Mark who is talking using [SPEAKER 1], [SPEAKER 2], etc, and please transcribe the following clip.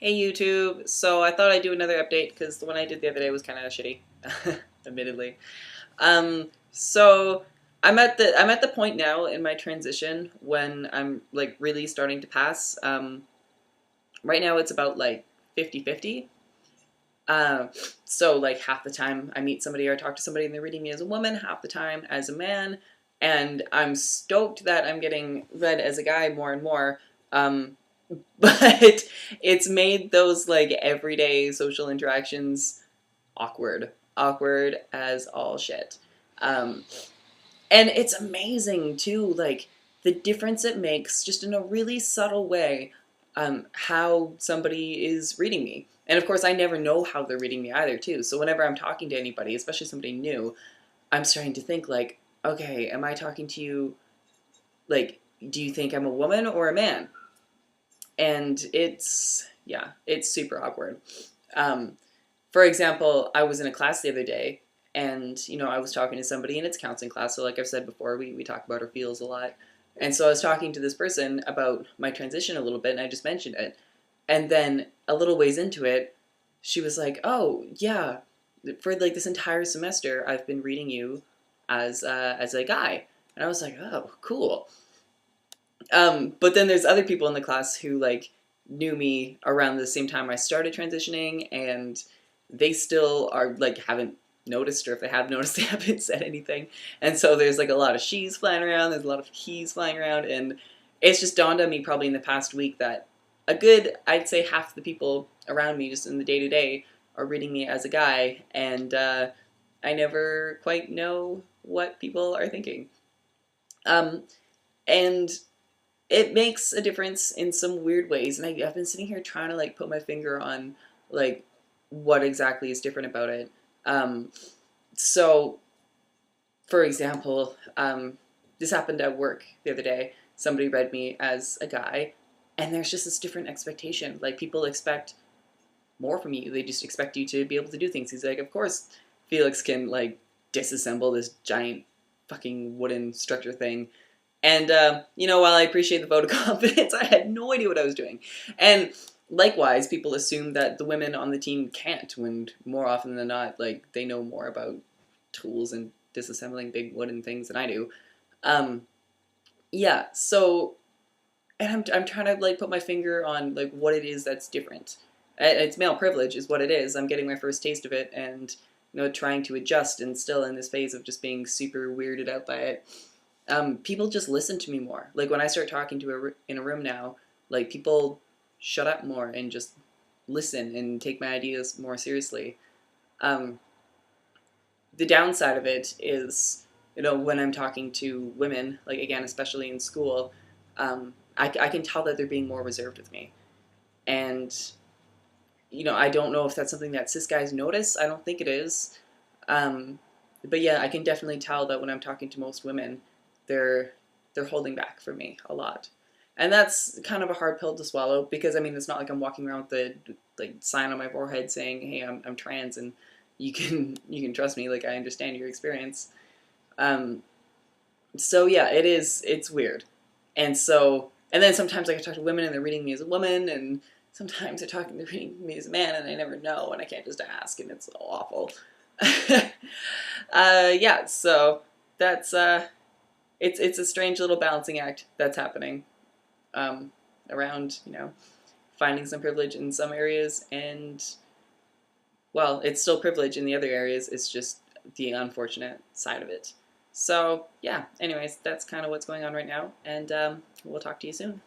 [SPEAKER 1] Hey YouTube. So I thought I'd do another update because the one I did the other day was kind of shitty, admittedly. So I'm at the point now in my transition when I'm like really starting to pass. Right now it's about like 50-50. Uh, so like half the time I meet somebody or talk to somebody and they're reading me as a woman, half the time as a man, and I'm stoked that I'm getting read as a guy more and more. Um, but it's made those like everyday social interactions awkward as all shit. um, and it's amazing too, like the difference it makes just in a really subtle way, how somebody is reading me. And of course I never know how they're reading me either too, so whenever I'm talking to anybody, especially somebody new, I'm starting to think like, okay, am I talking to you, like, do you think I'm a woman or a man? And it's super awkward. Um, for example, I was in a class the other day, and I was talking to somebody, and it's counseling class. So, like I've said before, we talk about our feels a lot. And so I was talking to this person about my transition a little bit, and I just mentioned it. And then a little ways into it, she was like, "Oh yeah, for like this entire semester, I've been reading you as a guy." And I was like, "Oh, cool." But then there's other people in the class who like knew me around the same time I started transitioning, and they still are like haven't noticed, or if they have noticed, they haven't said anything. And so there's like a lot of she's flying around, there's a lot of he's flying around, and it's just dawned on me probably in the past week that a good, I'd say, half the people around me just in the day to day are reading me as a guy, and I never quite know what people are thinking. Um, and it makes a difference in some weird ways, and I've been sitting here trying to like put my finger on like what exactly is different about it. um, so for example, this happened at work the other day. Somebody read me as a guy, and there's just this different expectation. Like, people expect more from you, they just expect you to be able to do things. He's like, of course Felix can like disassemble this giant fucking wooden structure thing. And while I appreciate the vote of confidence, I had no idea what I was doing. And likewise, people assume that the women on the team can't, when more often than not, like, they know more about tools and disassembling big wooden things than I do. Um, yeah, so, and I'm trying to like put my finger on like what it is that's different. It's male privilege is what it is. I'm getting my first taste of it, and trying to adjust, and still in this phase of just being super weirded out by it. People just listen to me more. Like, when I start talking in a room now, like, people shut up more and just listen and take my ideas more seriously. Um, the downside of it is, when I'm talking to women, like, again, especially in school, I can tell that they're being more reserved with me. And, I don't know if that's something that cis guys notice. I don't think it is. Um, but yeah, I can definitely tell that when I'm talking to most women, they're they're holding back from me a lot. And that's kind of a hard pill to swallow, because I mean, it's not like I'm walking around with the like sign on my forehead saying, "Hey, I'm trans, and you can trust me. Like, I understand your experience." Um, so yeah, it's weird. And then sometimes like I talk to women and they're reading me as a woman, and sometimes they're reading me as a man, and I never know, and I can't just ask, and it's awful. Yeah, so that's it's a strange little balancing act that's happening, um, around finding some privilege in some areas, and well, it's still privilege in the other areas. It's just the unfortunate side of it. So yeah, anyways, that's kind of what's going on right now, and we'll talk to you soon.